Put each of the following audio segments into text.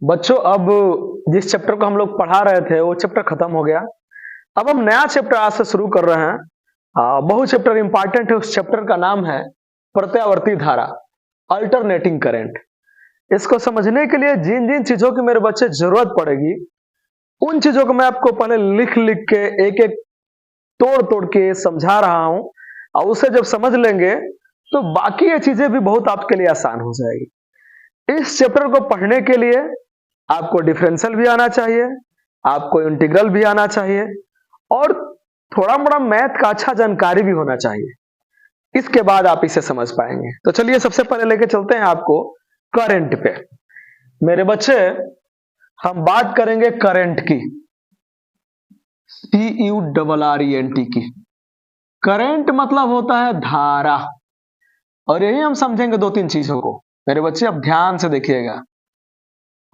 बच्चों, अब जिस चैप्टर को हम लोग पढ़ा रहे थे वो चैप्टर खत्म हो गया। अब हम नया चैप्टर आज से शुरू कर रहे हैं। बहुत चैप्टर इंपॉर्टेंट है। उस चैप्टर का नाम है प्रत्यावर्ती धारा, अल्टरनेटिंग करंट। इसको समझने के लिए जिन जिन चीजों की मेरे बच्चे जरूरत पड़ेगी उन चीजों को मैं आपको पहले लिख लिख के एक एक तोड़ तोड़ के समझा रहा हूं, और उसे जब समझ लेंगे तो बाकी ये चीजें भी बहुत आपके लिए आसान हो जाएगी। इस चैप्टर को पढ़ने के लिए आपको डिफरेंशियल भी आना चाहिए, आपको इंटीग्रल भी आना चाहिए, और थोड़ा मोड़ा मैथ का अच्छा जानकारी भी होना चाहिए। इसके बाद आप इसे समझ पाएंगे। तो चलिए सबसे पहले लेके चलते हैं आपको करंट पे। मेरे बच्चे, हम बात करेंगे करंट की, CURRENT की। करंट मतलब होता है धारा, और यही हम समझेंगे दो तीन चीजों को। मेरे बच्चे अब ध्यान से देखिएगा,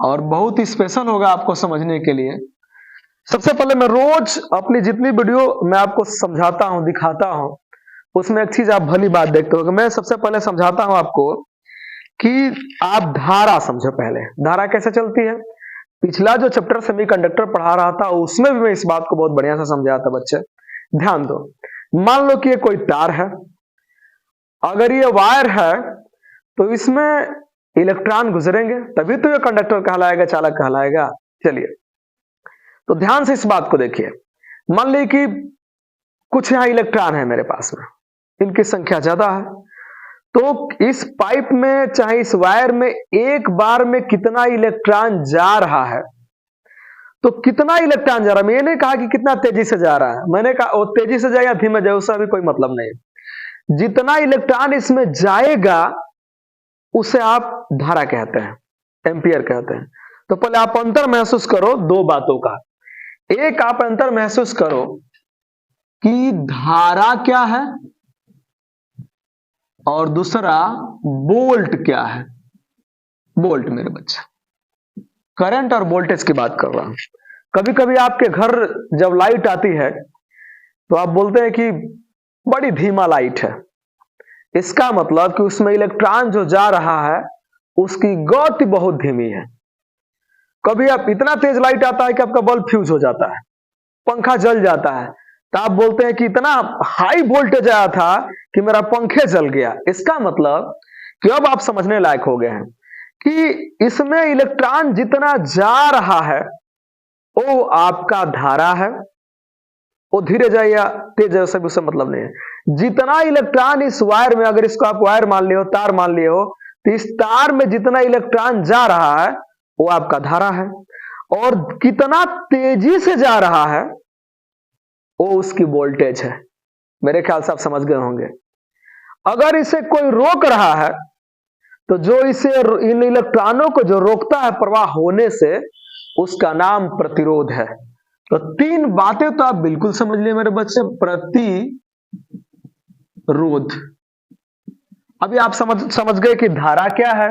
और बहुत ही स्पेशल होगा आपको समझने के लिए। सबसे पहले मैं रोज अपनी जितनी वीडियो मैं आपको समझाता हूं, दिखाता हूं, उसमें एक चीज आप भली बात देखते हो कि मैं सबसे पहले समझाता हूं आपको कि आप धारा समझो। पहले धारा कैसे चलती है। पिछला जो चैप्टर सेमीकंडक्टर पढ़ा रहा था उसमें भी मैं इस बात को बहुत बढ़िया से समझाया था। बच्चे ध्यान दो, मान लो कि ये कोई तार है, अगर ये वायर है तो इसमें इलेक्ट्रॉन गुजरेंगे, तभी तो ये कंडक्टर कहलाएगा, चालक कहलाएगा। चलिए तो ध्यान से इस बात को देखिए। मान ली कि कुछ यहां इलेक्ट्रॉन है मेरे पास में, इनकी संख्या ज्यादा है, तो इस पाइप में चाहे इस वायर में एक बार में कितना इलेक्ट्रॉन जा रहा है। तो कितना इलेक्ट्रॉन जा रहा है, मैंने नहीं कहा कि कितना तेजी से जा रहा है, मैंने कहा वो तेजी से जाए या धीमे जाए उसका भी कोई मतलब नहीं। जितना इलेक्ट्रॉन इसमें जाएगा उसे आप धारा कहते हैं, एम्पियर कहते हैं। तो पहले आप अंतर महसूस करो दो बातों का। एक, आप अंतर महसूस करो कि धारा क्या है, और दूसरा वोल्ट क्या है। वोल्ट मेरे बच्चे, करंट और वोल्टेज की बात कर रहा हूं। कभी कभी आपके घर जब लाइट आती है तो आप बोलते हैं कि बड़ी धीमा लाइट है। इसका मतलब कि उसमें इलेक्ट्रॉन जो जा रहा है उसकी गति बहुत धीमी है। कभी आप इतना तेज लाइट आता है कि आपका बल्ब फ्यूज हो जाता है, पंखा जल जाता है, तो आप बोलते हैं कि इतना हाई वोल्टेज आया था कि मेरा पंखे जल गया। इसका मतलब कि अब आप समझने लायक हो गए हैं कि इसमें इलेक्ट्रॉन जितना जा रहा है वो आपका धारा है। वो धीरे जाए या तेज जाए सब उससे मतलब नहीं है। जितना इलेक्ट्रॉन इस वायर में, अगर इसको आप वायर मान लिए हो, तार मान लिए हो, तो इस तार में जितना इलेक्ट्रॉन जा रहा है वो आपका धारा है, और कितना तेजी से जा रहा है वो उसकी वोल्टेज है। मेरे ख्याल से आप समझ गए होंगे। अगर इसे कोई रोक रहा है तो जो इसे, इन इलेक्ट्रॉनों को जो रोकता है प्रवाह होने से, उसका नाम प्रतिरोध है। तो तीन बातें तो आप बिल्कुल समझ लिए मेरे बच्चे। प्रतिरोध, अभी आप समझ गए कि धारा क्या है।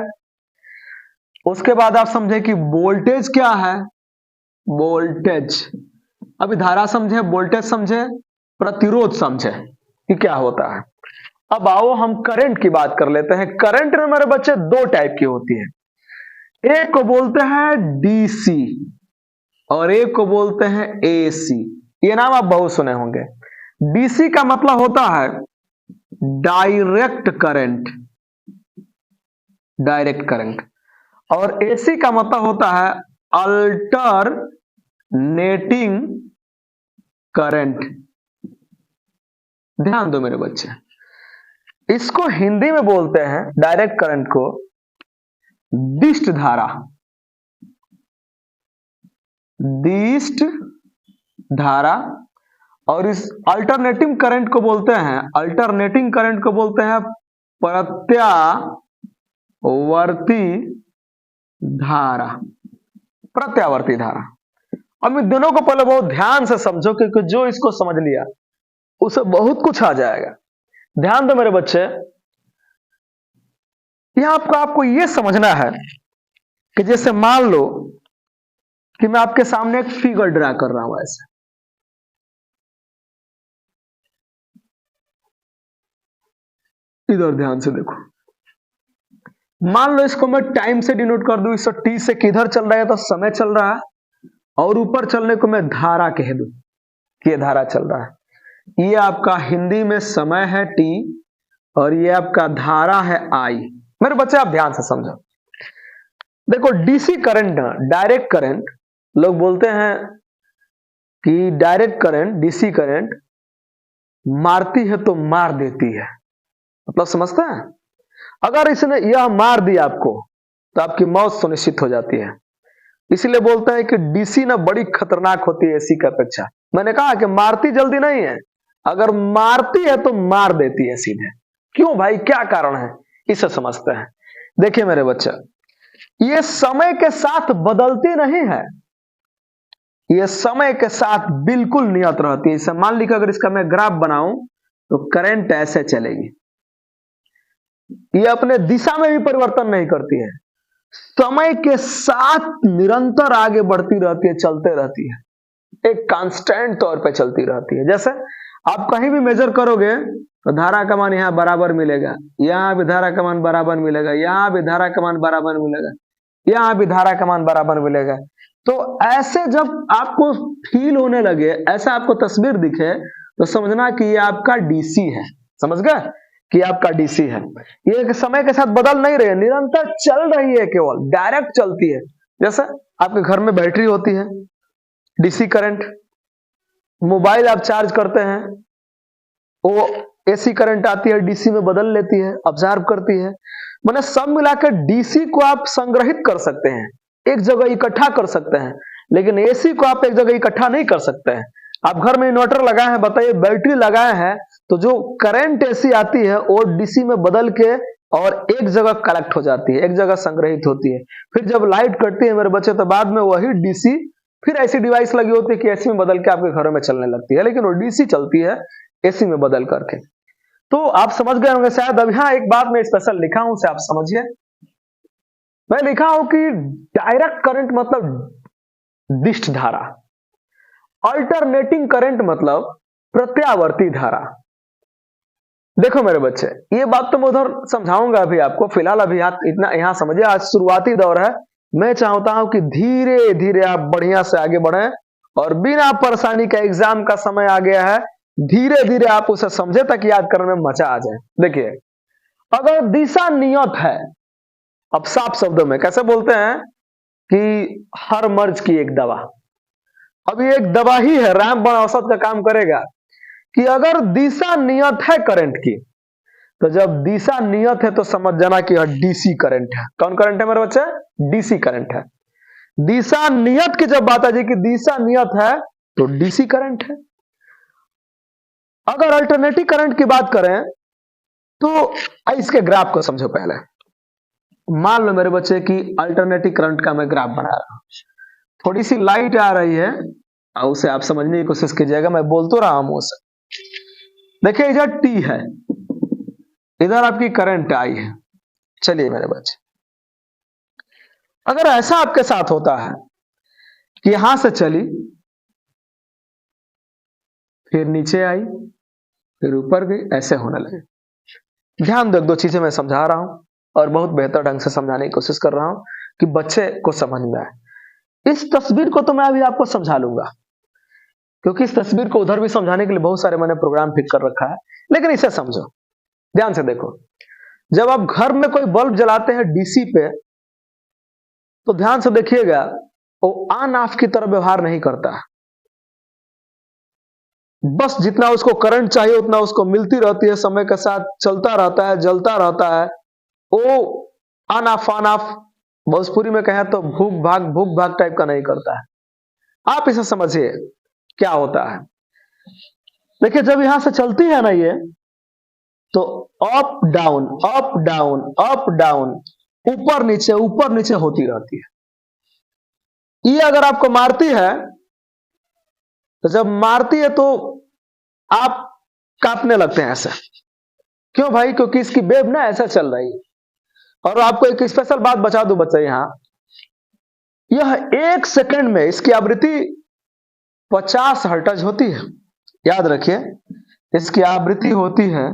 उसके बाद आप समझे कि वोल्टेज क्या है, वोल्टेज। अभी धारा समझे, वोल्टेज समझे, प्रतिरोध समझे कि क्या होता है। अब आओ हम करंट की बात कर लेते हैं। करंट में मेरे बच्चे दो टाइप की होती है, एक को बोलते हैं DC और एक को बोलते हैं AC। ये नाम आप बहुत सुने होंगे। DC का मतलब होता है डायरेक्ट करंट, डायरेक्ट करंट, और AC का मतलब होता है अल्टरनेटिंग करंट। ध्यान दो मेरे बच्चे, इसको हिंदी में बोलते हैं डायरेक्ट करंट को दिष्ट धारा, दिष्ट धारा, और इस अल्टरनेटिंग करंट को बोलते हैं, अल्टरनेटिंग करंट को बोलते हैं प्रत्यावर्ती धारा, प्रत्यावर्ती धारा। अब इन दोनों को पहले बहुत ध्यान से समझो, क्योंकि जो इसको समझ लिया उसे बहुत कुछ आ जाएगा। ध्यान दो मेरे बच्चे, यहां आपको यह समझना है कि जैसे मान लो कि मैं आपके सामने एक फिगर ड्रा कर रहा हूं ऐसे, इधर ध्यान से देखो। मान लो इसको मैं टाइम से डिनोट कर दूं, इसको टी से किधर चल रहा है तो समय चल रहा है, और ऊपर चलने को मैं धारा कह दूं कि ये धारा चल रहा है। ये आपका हिंदी में समय है टी, और ये आपका धारा है आई। मेरे बच्चे आप ध्यान से समझो। देखो डीसी करंट, डायरेक्ट करंट, लोग बोलते हैं कि डायरेक्ट करंट, डीसी करंट मारती है तो मार देती है, मतलब समझते हैं? अगर इसने यह मार दिया आपको तो आपकी मौत सुनिश्चित हो जाती है। इसीलिए बोलते हैं कि डीसी ना बड़ी खतरनाक होती है एसी की अपेक्षा। मैंने कहा कि मारती जल्दी नहीं है, अगर मारती है तो मार देती है सीधे। क्यों भाई, क्या कारण है, इसे समझते हैं। देखिए मेरे बच्चे, ये समय के साथ बदलती नहीं है, ये समय के साथ बिल्कुल नियत रहती है। इसे मान लीजिए अगर इसका मैं ग्राफ बनाऊं तो करंट ऐसे चलेगी, ये अपने दिशा में भी परिवर्तन नहीं करती है, समय के साथ निरंतर आगे बढ़ती रहती है, चलते रहती है, एक कांस्टेंट तौर पे चलती रहती है। जैसे आप कहीं भी मेजर करोगे तो धारा का मान यहाँ बराबर मिलेगा, यहाँ भी धारा का मान बराबर मिलेगा, यहाँ भी धारा का मान बराबर मिलेगा, यहाँ भी धारा का मान बराबर मिलेगा। तो ऐसे जब आपको फील होने लगे, ऐसा आपको तस्वीर दिखे, तो समझना कि ये आपका डीसी है। समझ गए कि आपका डीसी है। ये समय के साथ बदल नहीं रही है, निरंतर चल रही है, केवल डायरेक्ट चलती है। जैसे आपके घर में बैटरी होती है, डीसी करंट, मोबाइल आप चार्ज करते हैं, वो एसी करंट आती है, डीसी में बदल लेती है, ऑब्जर्व करती है। मैंने सब मिलाकर डीसी को आप संग्रहित कर सकते हैं, एक जगह इकट्ठा कर सकते हैं, लेकिन एसी को आप एक जगह इकट्ठा नहीं कर सकते हैं। आप घर में इन्वर्टर लगाए हैं, बताइए बैटरी लगाए हैं, तो जो करंट एसी आती है वो डीसी में बदल के और एक जगह कलेक्ट हो जाती है, एक जगह संग्रहित होती है। फिर जब लाइट कटती है मेरे बच्चे, तो बाद में वही डीसी फिर ऐसी डिवाइस लगी होती है कि एसी में बदल के आपके घरों में चलने लगती है, लेकिन वो डीसी चलती है एसी में बदल करके। तो आप समझ गए होंगे शायद। अब यहाँ एक बात मैं स्पेशल लिखा हूं, उसे आप समझिए। मैं लिखा हूं कि डायरेक्ट करंट मतलब दिष्ट धारा, अल्टरनेटिंग करंट मतलब प्रत्यावर्ती धारा। देखो मेरे बच्चे, ये बात तो मैं उधर समझाऊंगा अभी आपको, फिलहाल अभी इतना यहाँ समझिए। आज शुरुआती दौर है, मैं चाहता हूं कि धीरे धीरे आप बढ़िया से आगे बढ़ें, और बिना परेशानी का एग्जाम का समय आ गया है, धीरे धीरे आप उसे समझे तक याद करने में मजा आ जाए। देखिए, अगर दिशा नियत है, अब साफ शब्दों में कैसे बोलते हैं कि हर मर्ज की एक दवा, अब ये एक दवा ही है, रामबाण औषध का काम करेगा। कि अगर दिशा नियत है करंट की, तो जब दिशा नियत है तो समझ जाना कि यह डीसी करंट है। कौन करंट है मेरे बच्चे? डीसी करंट है। दिशा नियत की जब बात आ जाए कि दिशा नियत है तो डीसी करंट है। अगर अल्टरनेटिव करंट की बात करें तो इसके ग्राफ को समझो पहले। मान लो मेरे बच्चे कि अल्टरनेटिव करंट का मैं ग्राफ बना रहा हूं, थोड़ी सी लाइट आ रही है, उसे आप समझने की कोशिश कीजिएगा, मैं बोल तो रहा हूं उसे। देखिए इधर टी है, इधर आपकी करंट आई है। चलिए मेरे बच्चे, अगर ऐसा आपके साथ होता है कि यहां से चली, फिर नीचे आई, फिर ऊपर गई, ऐसे होने लगे। ध्यान दो, दो चीजें मैं समझा रहा हूं और बहुत बेहतर ढंग से समझाने की कोशिश कर रहा हूं कि बच्चे को समझ में आए। इस तस्वीर को तो मैं अभी आपको समझा लूंगा, क्योंकि इस तस्वीर को उधर भी समझाने के लिए बहुत सारे मैंने प्रोग्राम फिट कर रखा है, लेकिन इसे समझो, ध्यान से देखो। जब आप घर में कोई बल्ब जलाते हैं डीसी पे, तो ध्यान से देखिएगा, वो ऑन ऑफ की तरह व्यवहार नहीं करता, बस जितना उसको करंट चाहिए उतना उसको मिलती रहती है, समय के साथ चलता रहता है, जलता रहता है। वो ऑन ऑफ भोजपुरी में कहें तो भूख भाग टाइप का नहीं करता है। आप इसे समझिए क्या होता है। देखिए जब यहां से चलती है ना ये, तो up down up down up down, ऊपर नीचे होती रहती है। ये अगर आपको मारती है, तो जब मारती है तो आप कांपने लगते हैं ऐसे। क्यों भाई? क्योंकि इसकी वेव ना ऐसा चल रही है। और आपको एक स्पेशल बात बता दूं बच्चा, यहां यह 1 सेकंड में इसकी आवृत्ति 50 हर्ट्ज होती है। याद रखिए, इसकी आवृत्ति होती है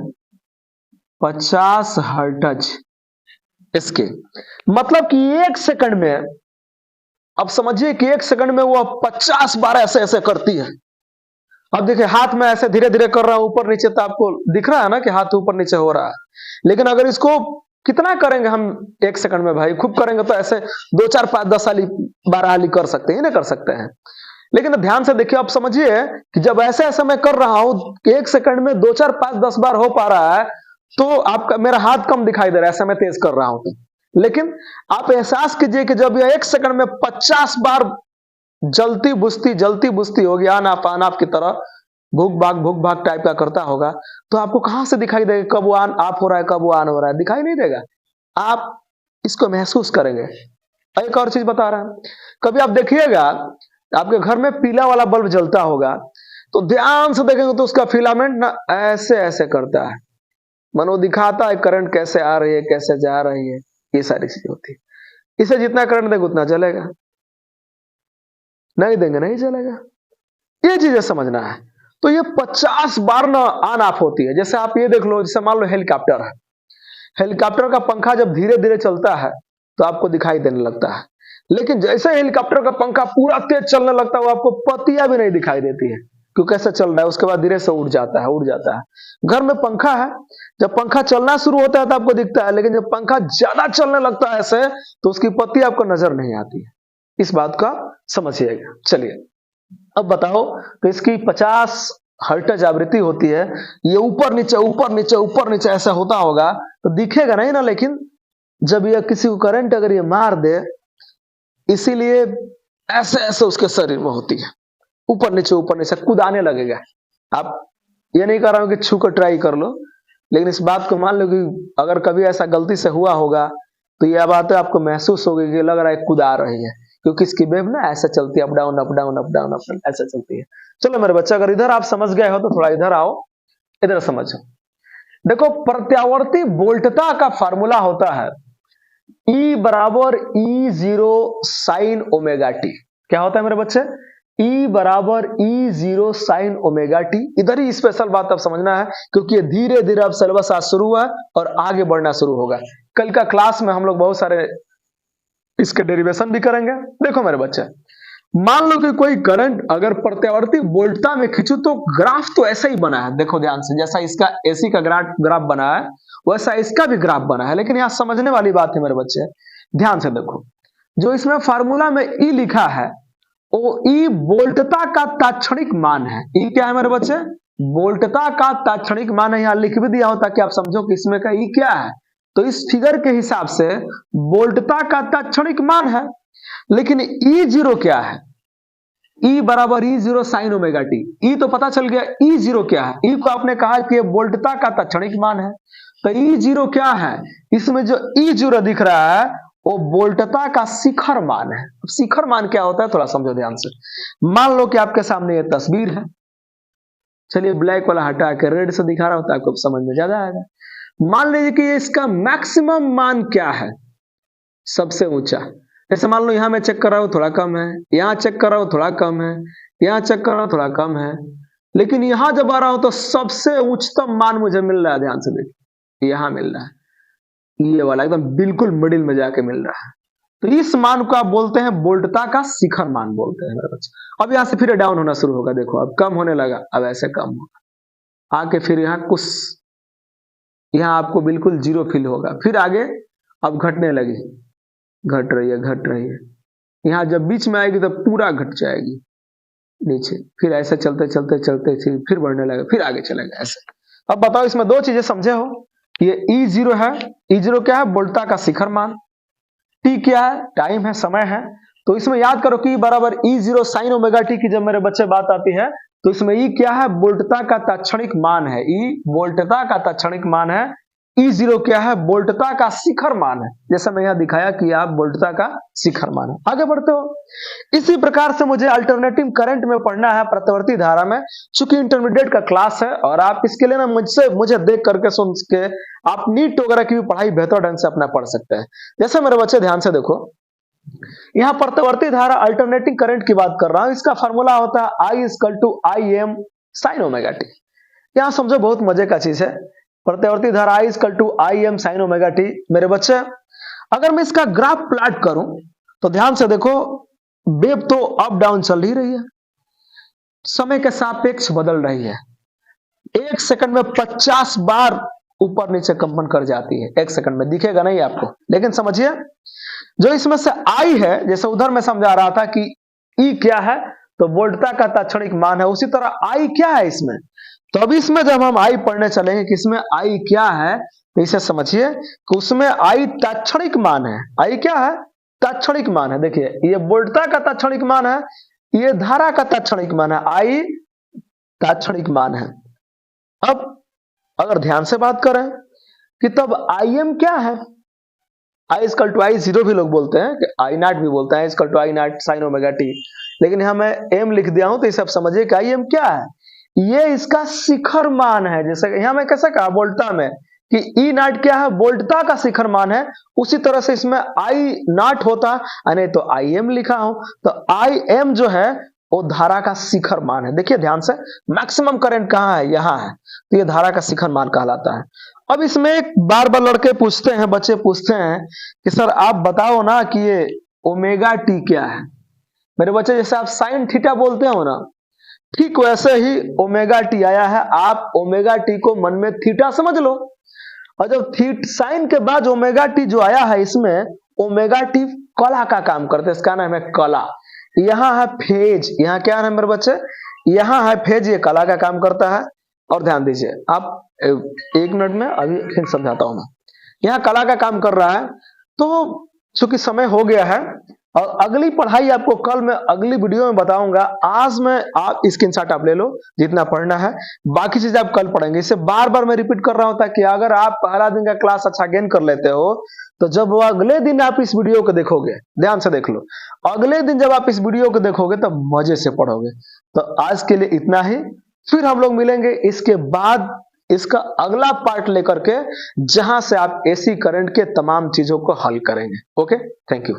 50 हर्ट्ज। इसके मतलब कि 1 सेकंड में, अब समझिए कि 1 सेकंड में वो 50 बार ऐसे ऐसे करती है। अब देखिए हाथ में ऐसे धीरे धीरे कर रहा हूं ऊपर नीचे, तो आपको दिख रहा है ना कि हाथ ऊपर नीचे हो रहा है। लेकिन अगर इसको कितना करेंगे हम 1 सेकंड में भाई, खूब करेंगे तो ऐसे 2 4 5 10 हाली 12 हाली कर सकते हैं, नहीं कर सकते हैं। लेकिन ध्यान से देखिए, आप समझिए कि जब ऐसे ऐसे मैं कर रहा हूं 1 सेकंड में 2 4 5 10 बार हो पा रहा है, तो आपका मेरा हाथ कम दिखाई दे रहा है, ऐसा मैं तेज कर रहा हूं तो। लेकिन आप एहसास कीजिए कि जब यह 1 सेकंड में 50 बार जलती बुझती होगी, आन आप की तरह भूख भाग टाइप का करता होगा, तो आपको कहां से दिखाई देगा कब वो ऑन ऑफ हो रहा है, कब वो ऑन हो रहा है? दिखाई नहीं देगा। आप इसको महसूस करेंगे। एक और चीज बता रहा हूं, कभी आप देखिएगा आपके घर में पीला वाला बल्ब जलता होगा, तो ध्यान से देखेंगे तो उसका फिलामेंट ना ऐसे ऐसे करता है, मनो दिखाता है करंट कैसे आ रही है कैसे जा रही है, ये सारी चीजें होती है। इसे जितना करंट देंगे उतना चलेगा, नहीं देंगे नहीं चलेगा। ये चीजें समझना है। तो ये 50 बार ना ऑन ऑफ होती है। जैसे आप ये देख लो, जैसे मान लो हेलीकॉप्टर है, हेलीकॉप्टर का पंखा जब धीरे धीरे चलता है तो आपको दिखाई देने लगता है, लेकिन जैसे हेलीकॉप्टर का पंखा पूरा तेज चलने लगता है, वो आपको पतिया भी नहीं दिखाई देती है, क्यों कैसे चल रहा है, उसके बाद धीरे से उड़ जाता है। घर में पंखा है, जब पंखा चलना शुरू होता है तो आपको दिखता है, लेकिन जब पंखा ज्यादा चलने लगता है ऐसे, तो उसकी पत्ती आपको नजर नहीं आती है। इस बात का समझिएगा। चलिए अब बताओ, तो इसकी 50 हर्ट्ज आवृत्ति होती है, ये ऊपर नीचे ऐसा होता होगा तो दिखेगा नहीं ना, लेकिन जब यह किसी को करंट अगर ये मार दे, इसीलिए ऐसे ऐसे उसके शरीर में होती है, ऊपर नीचे कूदाने लगेगा। आप ये नहीं कर रहा हूं कि छू कर ट्राई कर लो, लेकिन इस बात को मान लो कि अगर कभी ऐसा गलती से हुआ होगा तो यह बात आपको महसूस होगी कि लग रहा है कूदा रही है, क्योंकि इसकी वेव ना ऐसे चलती है, up down up down up down up down ऐसे चलती है। चलो मेरे बच्चे, अगर इधर आप समझ गए हो तो थोड़ा इधर आओ, इधर समझो। देखो, प्रत्यावर्ती वोल्टता का फार्मूला होता है E बराबर E0 साइन ओमेगा टी। क्या होता है मेरे बच्चे? E बराबर E0 साइन ओमेगा टी। इधर ही स्पेशल बात अब समझना है, क्योंकि ये धीरे धीरे अब सिलेबस आज शुरू हुआ और आगे बढ़ना शुरू होगा। कल का क्लास में हम लोग बहुत सारे इसके डेरिवेशन भी करेंगे। देखो मेरे बच्चे, मान लो कि कोई करंट अगर प्रत्यावर्ती वोल्टता में खींचू तो ग्राफ तो ऐसा ही बना है। देखो ध्यान से, जैसा इसका एसी का ग्राफ बना है वैसा इसका भी ग्राफ बना है, लेकिन यहां समझने वाली बात है मेरे बच्चे, ध्यान से देखो। जो इसमें फार्मूला में ई लिखा है वो ई वोल्टता का तात्क्षणिक मान है। ई क्या है मेरे बच्चे? वोल्टता का तात्क्षणिक मान है। यहां लिख भी दिया हो ताकि आप समझो कि इसमें का ई क्या है। तो इस फिगर के हिसाब से वोल्टता का तात्क्षणिक मान है, लेकिन E0 क्या है? E बराबर E0 sign omega T. E तो पता चल गया, E0 क्या है? E को आपने कहा कि वोल्टता का तात्क्षणिक मान है, तो E0 क्या है? इसमें जो E0 दिख रहा है वो वोल्टता का शिखर मान है। अब शिखर मान क्या होता है थोड़ा समझो ध्यान से। मान लो कि आपके सामने ये तस्वीर है, चलिए ब्लैक वाला हटा के रेड से दिखा रहा होता है, आपको समझ में ज्यादा आएगा। मान लीजिए कि इसका मैक्सिमम मान क्या है, सबसे ऊंचा। जैसे मान लो यहां मैं चेक कर रहा हूं थोड़ा कम है, यहां चेक कर रहा हूं थोड़ा कम है, यहां चेक कर रहा हूं थोड़ा कम है, लेकिन यहां जब आ रहा हूं तो सबसे उच्चतम मान मुझे मिल रहा है। ध्यान से देखिए, यहां मिल रहा है, ये वाला एकदम बिल्कुल मिडिल में जाके मिल रहा है। तो इस मान को आप बोलते हैं वोल्टता का शिखर मान बोलते हैं मेरे बच्चे। अब यहां से फिर डाउन होना शुरू होगा, देखो अब कम होने लगा, अब ऐसे कम होगा, आके फिर यहां कुछ, यहां आपको बिल्कुल जीरो फील होगा, फिर आगे अब घटने लगी, घट रही है। यहां जब बीच में आएगी तो पूरा घट जाएगी नीचे, फिर ऐसे चलते फिर बढ़ने लगे, फिर आगे चलेगा ऐसे। अब बताओ, इसमें दो चीजें समझे हो। ये E0 है, E0 क्या है? वोल्टता का शिखर मान। T क्या है? टाइम है, समय है। तो इसमें याद करो कि बराबर E0 साइन ओमेगा टी की जब मेरे बच्चे बात आती है तो इसमें E क्या है? वोल्टता का तात्क्षणिक मान है। E वोल्टता का तात्क्षणिक मान है। E0 क्या है? वोल्टता का शिखर मान है। जैसा मैं यहां दिखाया कि आप वोल्टता का शिखर मान है। आगे बढ़ते हो, इसी प्रकार से मुझे अल्टरनेटिंग करंट में पढ़ना है, प्रतिवर्ती धारा में। चूंकि इंटरमीडिएट का क्लास है और आप इसके लिए ना मुझे देख करके सुन के आप नीट वगैरह की भी पढ़ाई बेहतर ढंग से अपना पढ़ सकते हैं। जैसे मेरे बच्चे ध्यान से देखो, यहां प्रतिवर्ती धारा अल्टरनेटिंग करंट की बात कर रहा हूं, इसका फॉर्मूला होता है I equal to IM sine omega T. यहां समझो बहुत मजे का चीज है, प्रतिवर्ती धारा I equal to IM sine omega T. मेरे बच्चे अगर मैं इसका ग्राफ प्लॉट करूं तो ध्यान से देखो, वेव तो अप डाउन चल ही रही है, समय के सापेक्ष बदल रही है। 1 सेकंड में 50 बार ऊपर नीचे कंपन कर जाती है, 1 सेकंड में। दिखेगा नहीं आपको, लेकिन समझिए जो इसमें से आई है, जैसे उधर मैं समझा रहा था कि ई क्या है, तो वोल्टता का तात्क्षणिक मान है, उसी तरह आई क्या है इसमें। तो अब इसमें जब हम आई पढ़ने चलेंगे कि इसमें आई क्या है, तो इसे समझिए कि उसमें आई तात्क्षणिक मान है। आई क्या है? तात्क्षणिक मान है। देखिए ये वोल्टता का तात्क्षणिक मान है, ये धारा का तात्क्षणिक मान है, आई तात्क्षणिक मान है। अब अगर ध्यान से बात करें कि तब आई एम क्या है, I equal to I zero भी लोग बोलते हैं, कि आई नॉट भी बोलते हैं, equal to I naught sine omega T, लेकिन यहां मैं एम लिख दिया हूं तो इसे आप समझिए कि आई एम क्या है, ये इसका शिखर मान है। जैसे यहां मैं कैसे कहा वोल्टा में कि ई नॉट क्या है, वोल्टा का शिखर मान है, उसी तरह से इसमें आई नॉट होता नहीं तो आई एम लिखा हूं, तो आई एम जो है वो धारा का शिखर मान है। देखिए ध्यान से, मैक्सिमम करंट कहां है, यहां है, तो ये धारा का शिखर मान कहलाता है। अब इसमें एक बार बार लड़के पूछते हैं, बच्चे पूछते हैं कि सर आप बताओ ना कि ये ओमेगा टी क्या है। मेरे बच्चे जैसे आप साइन थीटा बोलते हो ना, ठीक वैसे ही ओमेगा टी आया है, आप ओमेगा टी को मन में थीटा समझ लो, और जब साइन के बाद ओमेगा टी जो आया है, इसमें ओमेगा टी कला का काम करते हैं, इसका नाम है कला। यहां है फेज, यहां क्या है मेरे बच्चे, यहां है फेज, ये कला का काम करता है। और ध्यान दीजिए, आप 1 मिनट में अभी फिर समझाता हूं मैं, यहां कला का काम कर रहा है। तो चूंकि समय हो गया है और अगली पढ़ाई आपको कल मैं अगली वीडियो में बताऊंगा, आज में आप स्क्रीनशॉट आप ले लो जितना पढ़ना है, बाकी चीजें आप कल पढ़ेंगे। इसे बार बार मैं रिपीट कर रहा हूं ताकि अगर आप पहला दिन का क्लास अच्छा गेन कर लेते हो तो जब वो अगले दिन आप इस वीडियो को देखोगे, ध्यान से देख लो, अगले दिन जब आप इस वीडियो को देखोगे तो मजे से पढ़ोगे। तो आज के लिए इतना ही, फिर हम लोग मिलेंगे इसके बाद इसका अगला पार्ट लेकर के, जहां से आप एसी करंट के तमाम चीजों को हल करेंगे। Okay, thank you.